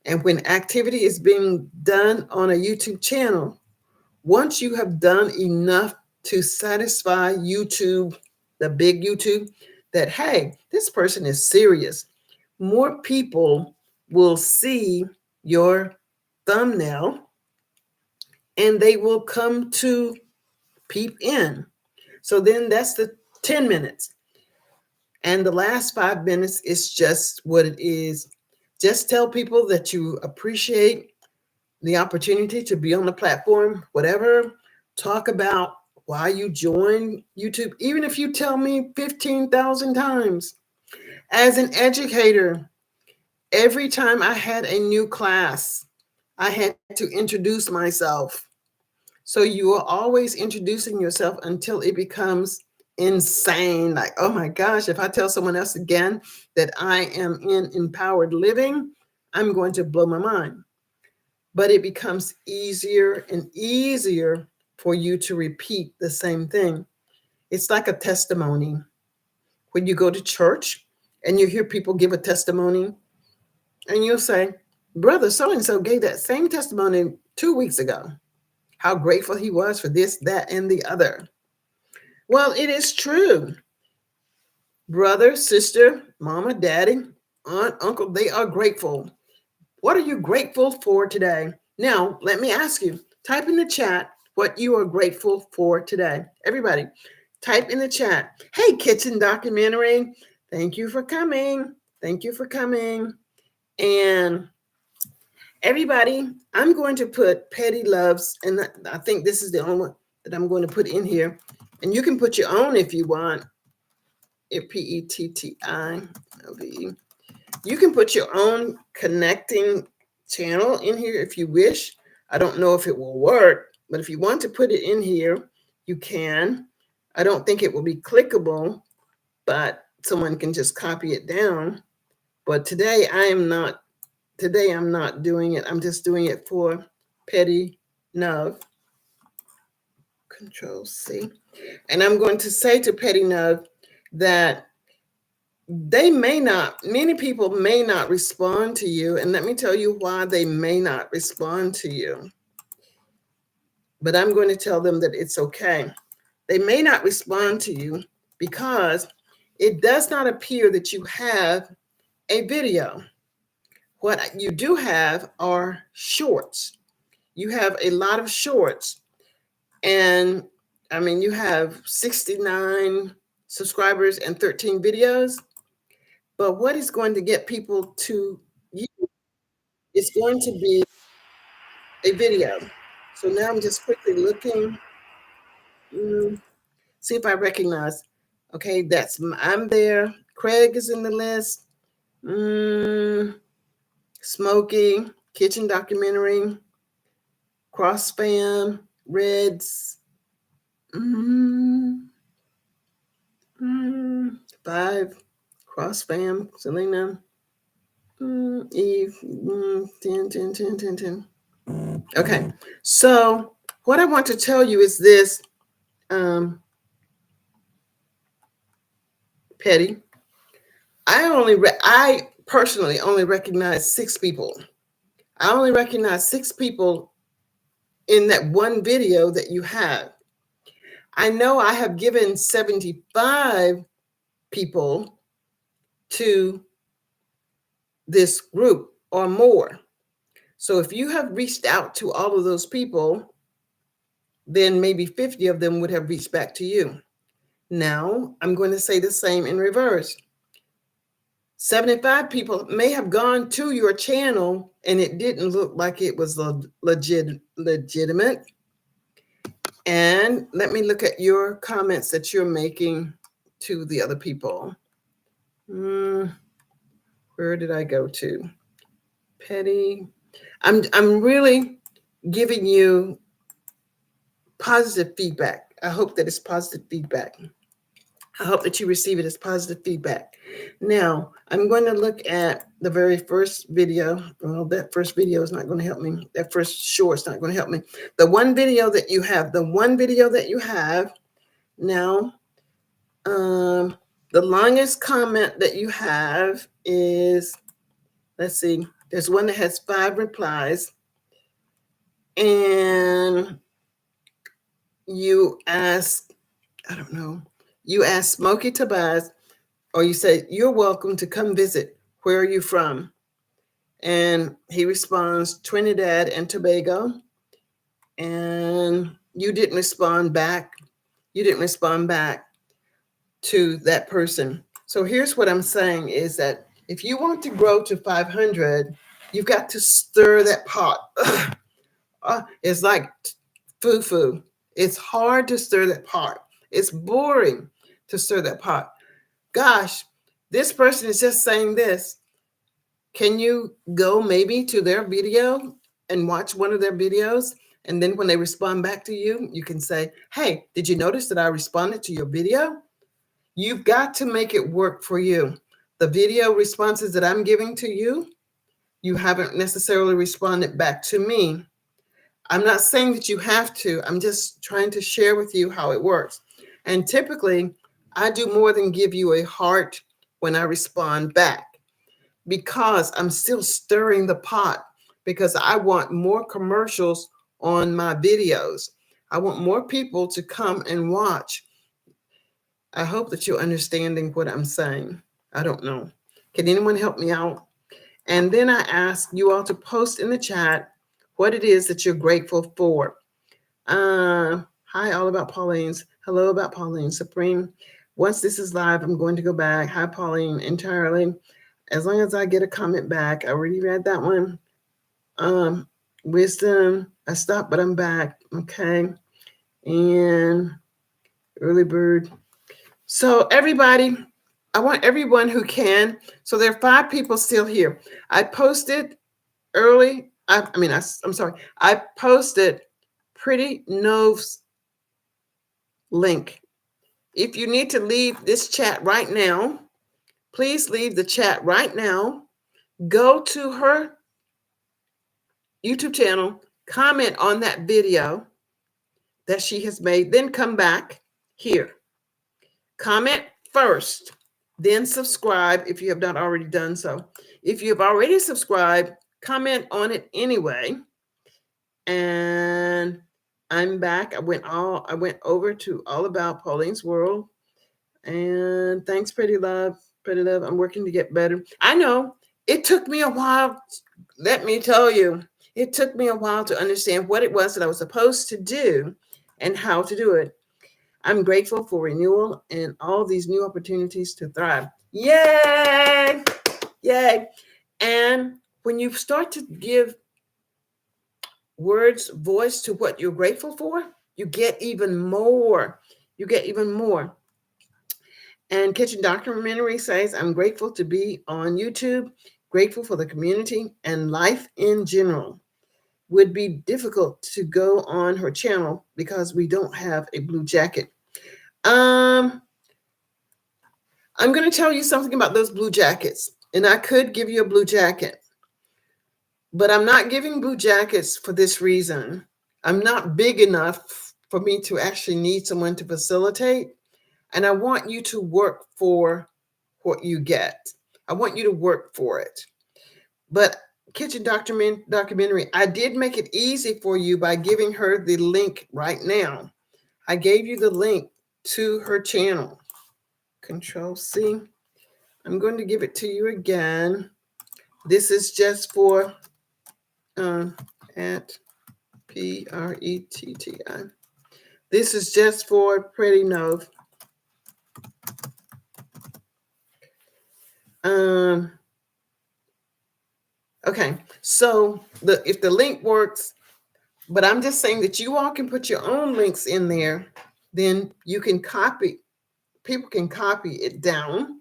Speaker 1: And when activity is being done on a YouTube channel, once you have done enough to satisfy YouTube, the big YouTube, that, hey, this person is serious, more people will see your thumbnail and they will come to peep in. So then that's the 10 minutes. And the last 5 minutes is just what it is. Just tell people that you appreciate the opportunity to be on the platform, whatever. Talk about why you joined YouTube, even if you tell me 15,000 times. As an educator, every time I had a new class, I had to introduce myself. So you are always introducing yourself until it becomes insane. Like, oh my gosh, if I tell someone else again that I am in empowered living, I'm going to blow my mind. But it becomes easier and easier for you to repeat the same thing. It's like a testimony. When you go to church and you hear people give a testimony, and you'll say, Brother so and so gave that same testimony 2 weeks ago, how grateful he was for this, that, and the other. Well, it is true. Brother, sister, mama, daddy, aunt, uncle, they are grateful. What are you grateful for today? Now, let me ask you, type in the chat what you are grateful for today. Everybody, type in the chat. Hey, Kitchen Documentary, thank you for coming. Thank you for coming. And everybody, I'm going to put Petty Loves, and I think this is the only one that I'm going to put in here. And you can put your own if you want. Pettilove. You can put your own connecting channel in here if you wish. I don't know if it will work, but if you want to put it in here, you can. I don't think it will be clickable, but someone can just copy it down. But today I'm not doing it. I'm just doing it for Petty Nub. Control C. And I'm going to say to Petty Nub that many people may not respond to you. And let me tell you why they may not respond to you. But I'm going to tell them that it's okay. They may not respond to you because it does not appear that you have a video. What you do have are shorts. You have a lot of shorts. And I mean, you have 69 subscribers and 13 videos. But what is going to get people to you is going to be a video. So now I'm just quickly looking, see if I recognize. Okay, I'm there. Craig is in the list. Smokey, Kitchen Documentary, Cross Spam, Reds, 5, Cross Spam, Selena, Eve, 10, 10, 10, 10, 10. Okay, so what I want to tell you is this, Petty. I personally only recognize 6 people. I only recognize 6 people in that one video that you have. I know I have given 75 people to this group or more. So if you have reached out to all of those people, then maybe 50 of them would have reached back to you. Now, I'm going to say the same in reverse. 75 people may have gone to your channel and it didn't look like it was legitimate. And let me look at your comments that you're making to the other people. Where did I go to? Petty. I'm really giving you positive feedback. I hope that it's positive feedback. I hope that you receive it as positive feedback. Now, I'm going to look at the very first video. Well, that first video is not going to help me. That first short is not going to help me. The one video that you have, now, the longest comment that you have is, let's see, there's one that has 5 replies. And you ask, I don't know, you ask Smokey Tobias, or you say, you're welcome to come visit. Where are you from? And he responds, Trinidad and Tobago. And you didn't respond back. You didn't respond back to that person. So here's what I'm saying is that if you want to grow to 500, you've got to stir that pot. It's like foo-foo. It's hard to stir that pot. It's boring to stir that pot. Gosh, this person is just saying this. Can you go maybe to their video and watch one of their videos? And then when they respond back to you, you can say, hey, did you notice that I responded to your video? You've got to make it work for you. The video responses that I'm giving to you, you haven't necessarily responded back to me. I'm not saying that you have to. I'm just trying to share with you how it works. And typically, I do more than give you a heart when I respond back, because I'm still stirring the pot, because I want more commercials on my videos. I want more people to come and watch. I hope that you're understanding what I'm saying. I don't know. Can anyone help me out? And then I ask you all to post in the chat what it is that you're grateful for. Hi, all about Pauline's. Hello, about Pauline. Supreme. Once this is live, I'm going to go back. Hi, Pauline. Entirely. As long as I get a comment back. I already read that one. Wisdom. I stopped, but I'm back. Okay. And early bird. So everybody, I want everyone who can. So there are 5 people still here. I posted early. I'm sorry. I posted Pretty Nove's link. If you need to leave this chat right now, please leave the chat right now. Go to her YouTube channel, comment on that video that she has made, then come back here. Comment first, then subscribe if you have not already done so. If you have already subscribed, comment on it anyway. And I'm back. I went over to All About Pauline's World. And thanks, Pretty Love. Pretty Love, I'm working to get better. I know it took me a while. Let me tell you, it took me a while to understand what it was that I was supposed to do and how to do it. I'm grateful for renewal and all these new opportunities to thrive. Yay! Yay! And when you start to give words voice to what you're grateful for, you get even more. You get even more. And Kitchen Documentary says, I'm grateful to be on YouTube, grateful for the community and life in general. Would be difficult to go on her channel because we don't have a blue jacket. I'm going to tell you something about those blue jackets. And I could give you a blue jacket, but I'm not giving blue jackets for this reason. I'm not big enough for me to actually need someone to facilitate. And I want you to work for what you get. I want you to work for it. But Kitchen Documentary, I did make it easy for you by giving her the link right now. I gave you the link to her channel. Control C. I'm going to give it to you again. This is just for at PRETTI. This is just for Pretty Nove. Okay, so if the link works, but I'm just saying that you all can put your own links in there, then you can copy, people can copy it down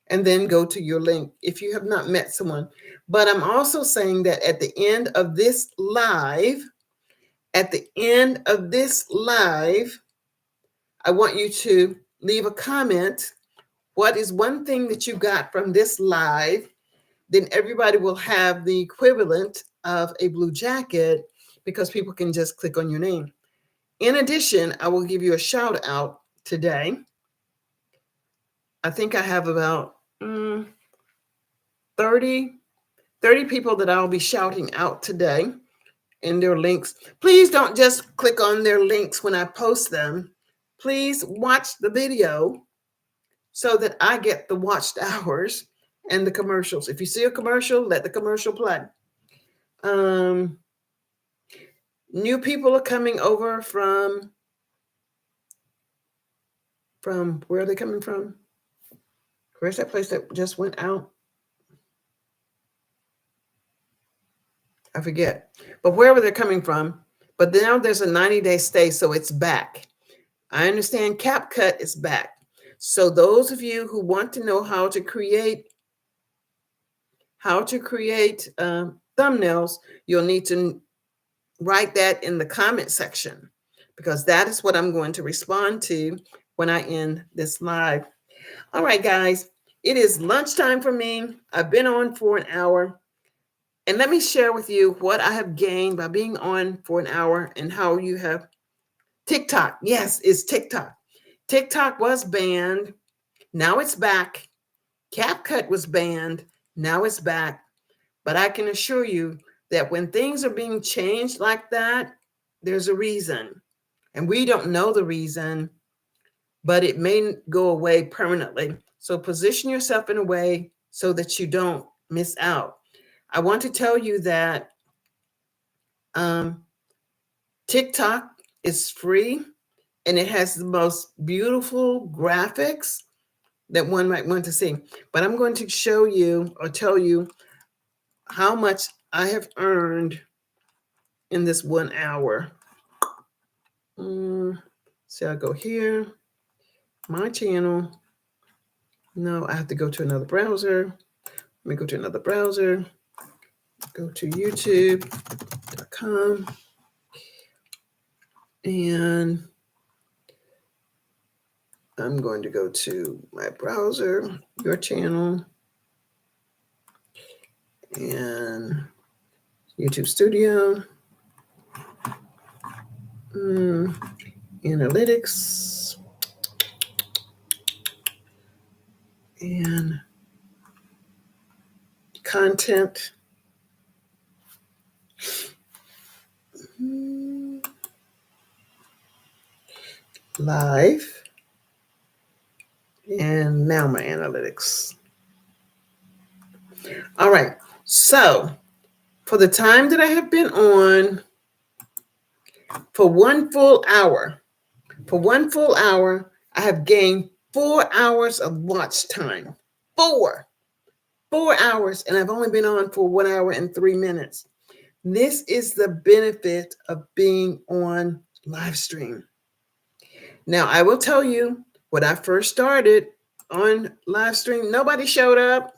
Speaker 1: and then go to your link if you have not met someone. But I'm also saying that at the end of this live, I want you to leave a comment. What is one thing that you got from this live? Then everybody will have the equivalent of a blue jacket because people can just click on your name. In addition, I will give you a shout out today. I think I have about 30 people that I'll be shouting out today in their links. Please don't just click on their links when I post them. Please watch the video so that I get the watched hours and the commercials. If you see a commercial, let the commercial play. New people are coming over from where are they coming from? Where's that place that just went out? I forget. But wherever they're coming from, but now there's a 90-day stay, so it's back. I understand CapCut is back. So those of you who want to know how to create thumbnails, you'll need to write that in the comment section, because that is what I'm going to respond to when I end this live. All right, guys, it is lunchtime for me. I've been on for an hour. And let me share with you what I have gained by being on for an hour and how you have TikTok. Yes, it's TikTok. TikTok was banned. Now it's back. CapCut was banned. Now it's back. But I can assure you that when things are being changed like that, there's a reason. And we don't know the reason, but it may go away permanently. So position yourself in a way so that you don't miss out. I want to tell you that um, TikTok is free and it has the most beautiful graphics that one might want to see. But I'm going to show you or tell you how much I have earned in this 1 hour. So I'll go here, my channel. No, I have to go to another browser. Let me go to another browser. Go to youtube.com. And I'm going to go to my browser, your channel, and YouTube Studio, analytics, and content. Live, and now my analytics. All right, so for the time that I have been on, for 1 full hour, I have gained 4 hours of watch time. 4 hours, and I've only been on for 1 hour and 3 minutes. This is the benefit of being on live stream. Now, I will tell you, when I first started on live stream, nobody showed up,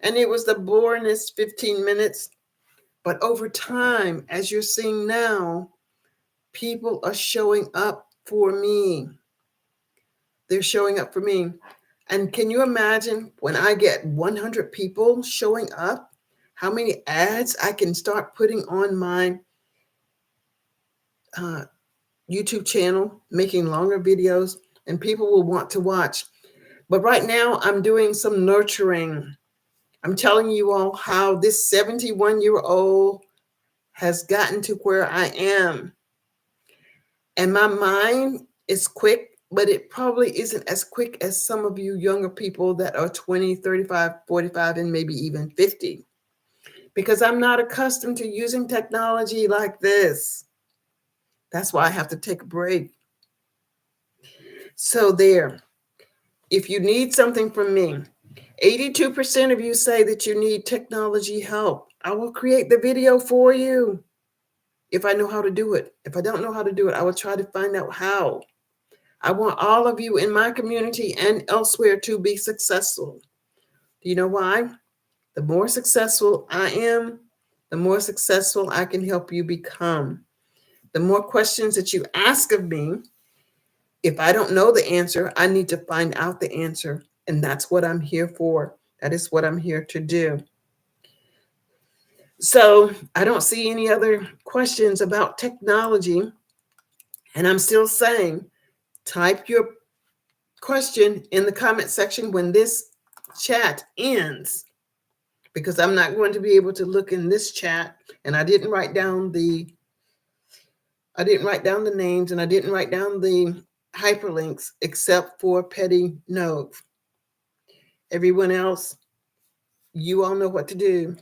Speaker 1: and it was the boringest 15 minutes. But over time, as you're seeing now, people are showing up for me. They're showing up for me. And can you imagine when I get 100 people showing up, how many ads I can start putting on my YouTube channel, making longer videos, and people will want to watch. But right now, I'm doing some nurturing. I'm telling you all how this 71-year-old has gotten to where I am. And my mind is quick, but it probably isn't as quick as some of you younger people that are 20, 35, 45, and maybe even 50. Because I'm not accustomed to using technology like this. That's why I have to take a break. So there, if you need something from me, 82% of you say that you need technology help. I will create the video for you if I know how to do it. If I don't know how to do it, I will try to find out how. I want all of you in my community and elsewhere to be successful. Do you know why? The more successful I am, the more successful I can help you become. The more questions that you ask of me, if I don't know the answer, I need to find out the answer. And that's what I'm here for. That is what I'm here to do. So I don't see any other questions about technology. And I'm still saying, type your question in the comment section when this chat ends, because I'm not going to be able to look in this chat. And I didn't write down the names, and I didn't write down the hyperlinks except for Petty Nove. Everyone else, you all know what to do.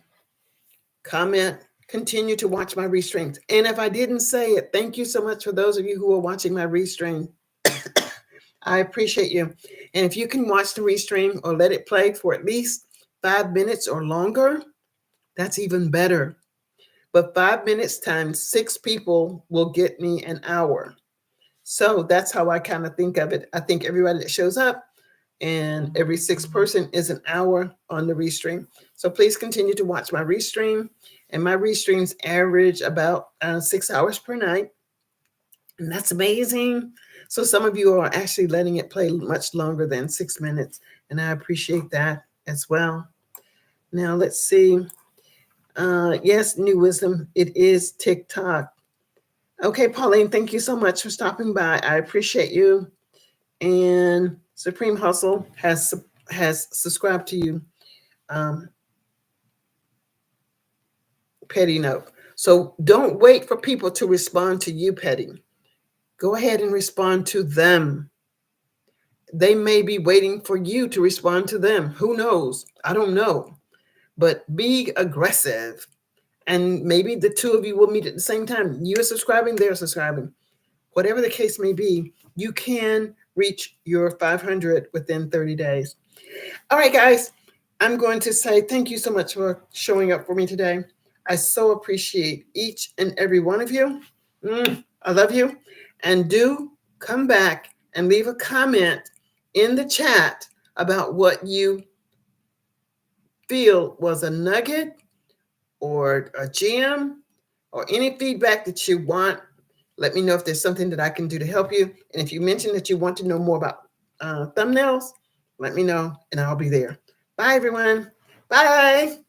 Speaker 1: Comment, continue to watch my restreams. And if I didn't say it, thank you so much for those of you who are watching my restream. I appreciate you. And if you can watch the restream or let it play for at least 5 minutes or longer, that's even better. But 5 minutes times 6 people will get me an hour. So that's how I kind of think of it. I think everybody that shows up and every 6th person is an hour on the restream. So please continue to watch my restream. And my restreams average about 6 hours per night. And that's amazing. So some of you are actually letting it play much longer than 6 minutes. And I appreciate that as well. Now let's see. Yes, New Wisdom, it is TikTok. Okay, Pauline, thank you so much for stopping by. I appreciate you. And Supreme Hustle has has subscribed to you, um, Petty Note. So don't wait for people to respond to you, Petty. Go ahead and respond to them. They may be waiting for you to respond to them. Who knows? I don't know. But be aggressive. And maybe the two of you will meet at the same time. You're subscribing, they're subscribing. Whatever the case may be, you can reach your 500 within 30 days. All right, guys, I'm going to say thank you so much for showing up for me today. I so appreciate each and every one of you. I love you. And do come back and leave a comment in the chat about what you feel was a nugget or a gem or any feedback that you want. Let me know if there's something that I can do to help you. And if you mention that you want to know more about thumbnails, let me know and I'll be there. Bye, everyone. Bye.